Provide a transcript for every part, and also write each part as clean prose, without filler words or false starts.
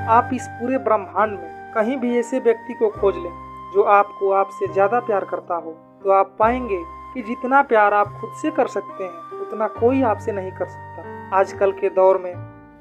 आप इस पूरे ब्रह्मांड में कहीं भी ऐसे व्यक्ति को खोज लें जो आपको आपसे ज़्यादा प्यार करता हो, तो आप पाएंगे कि जितना प्यार आप खुद से कर सकते हैं उतना कोई आपसे नहीं कर सकता। आजकल के दौर में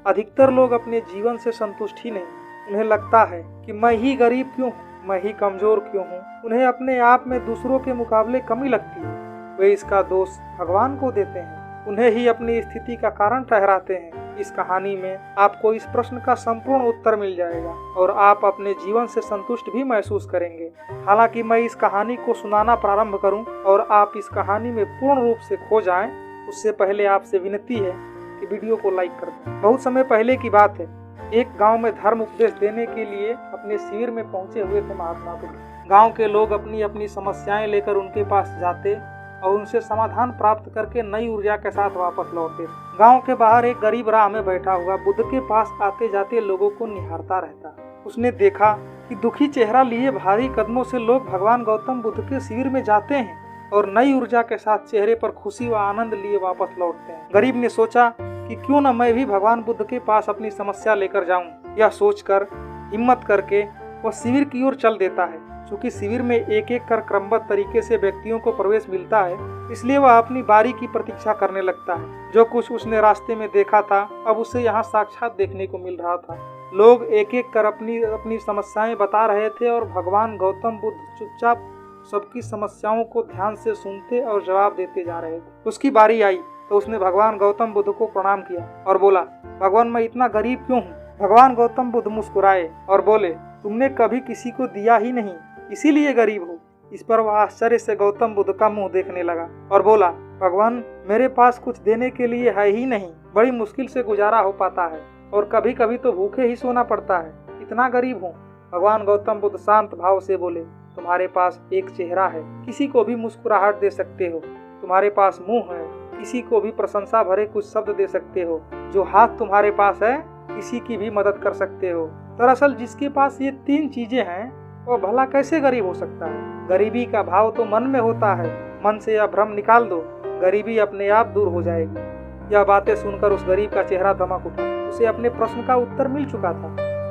अधिकतर लोग अपने जीवन से संतुष्ट ही नहीं। उन्हें लगता है कि मैं ही गरीब क्यों हूँ, मैं ही कमज़ोर क्यों हूँ। उन्हें अपने आप में दूसरों के मुकाबले कमी लगती है। वे इसका दोष भगवान को देते हैं, उन्हें ही अपनी स्थिति का कारण ठहराते हैं। इस कहानी में आपको इस प्रश्न का संपूर्ण उत्तर मिल जाएगा और आप अपने जीवन से संतुष्ट भी महसूस करेंगे। हालांकि मैं इस कहानी को सुनाना प्रारंभ करूं और आप इस कहानी में पूर्ण रूप से खो जाएं, उससे पहले आपसे विनती है कि वीडियो को लाइक कर दें। बहुत समय पहले की बात है, एक गांव में धर्म उपदेश देने के लिए अपने शिविर में पहुंचे हुए थे महात्मा बुद्ध। गांव के लोग अपनी अपनी समस्याएं लेकर उनके पास जाते और उनसे समाधान प्राप्त करके नई ऊर्जा के साथ वापस लौटते। गांव के बाहर एक गरीब राह में बैठा हुआ बुद्ध के पास आते जाते लोगों को निहारता रहता। उसने देखा कि दुखी चेहरा लिए भारी कदमों से लोग भगवान गौतम बुद्ध के शिविर में जाते हैं और नई ऊर्जा के साथ चेहरे पर खुशी व आनंद लिए वापस लौटते हैं। गरीब ने सोचा कि क्यों न मैं भी भगवान बुद्ध के पास अपनी समस्या लेकर जाऊं। यह सोचकर हिम्मत करके वह शिविर की ओर चल देता है। चूँकि शिविर में एक एक कर क्रमबद्ध तरीके से व्यक्तियों को प्रवेश मिलता है, इसलिए वह अपनी बारी की प्रतीक्षा करने लगता है। जो कुछ उसने रास्ते में देखा था अब उसे यहाँ साक्षात देखने को मिल रहा था। लोग एक एक कर अपनी अपनी समस्याएं बता रहे थे और भगवान गौतम बुद्ध चुपचाप सबकी समस्याओं को ध्यान से सुनते और जवाब देते जा रहे थे। उसकी बारी आई तो उसने भगवान गौतम बुद्ध को प्रणाम किया और बोला, भगवान मैं इतना गरीब क्यों हूँ। भगवान गौतम बुद्ध मुस्कुराए और बोले, तुमने कभी किसी को दिया ही नहीं, इसीलिए गरीब हो। इस पर वह आश्चर्य से गौतम बुद्ध का मुंह देखने लगा और बोला, भगवान मेरे पास कुछ देने के लिए है ही नहीं, बड़ी मुश्किल से गुजारा हो पाता है और कभी कभी तो भूखे ही सोना पड़ता है, इतना गरीब हूँ। भगवान गौतम बुद्ध शांत भाव से बोले, तुम्हारे पास एक चेहरा है, किसी को भी मुस्कुराहट दे सकते हो। तुम्हारे पास मुंह है, किसी को भी प्रशंसा भरे कुछ शब्द दे सकते हो। जो हाथ तुम्हारे पास है, किसी की भी मदद कर सकते हो। दरअसल जिसके पास ये तीन चीजें हैं वो भला कैसे गरीब हो सकता है। गरीबी का भाव तो मन में होता है, मन से यह भ्रम निकाल दो, गरीबी अपने आप दूर हो जाएगी। यह बातें सुनकर उस गरीब का चेहरा दमक उठा। उसे अपने प्रश्न का उत्तर मिल चुका था।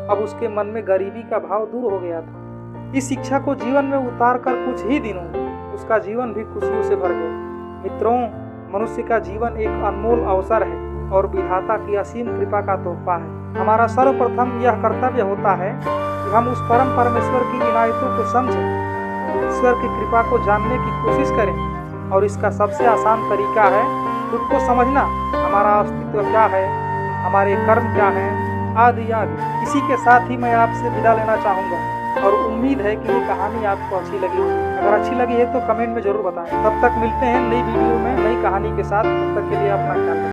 अब उसके मन में गरीबी का भाव दूर हो गया था। इस शिक्षा को जीवन में उतार कर कुछ ही दिनों उसका जीवन भी खुशियों से भर गया। मित्रों, मनुष्य का जीवन एक अनमोल अवसर है और विधाता की असीम कृपा का तोहफा है। हमारा सर्वप्रथम यह कर्तव्य होता है कि हम उस परम परमेश्वर की इनायतों को समझें, ईश्वर की कृपा को जानने की कोशिश करें। और इसका सबसे आसान तरीका है खुद को समझना। हमारा अस्तित्व क्या है, हमारे कर्म क्या हैं, आदि आदि। इसी के साथ ही मैं आपसे विदा लेना चाहूँगा और उम्मीद है कि ये कहानी आपको अच्छी लगी। अगर अच्छी लगी है तो कमेंट में जरूर बताएं। तब तक मिलते हैं नई वीडियो में नई कहानी के साथ। तब तक के लिए अपना ख्याल रखें।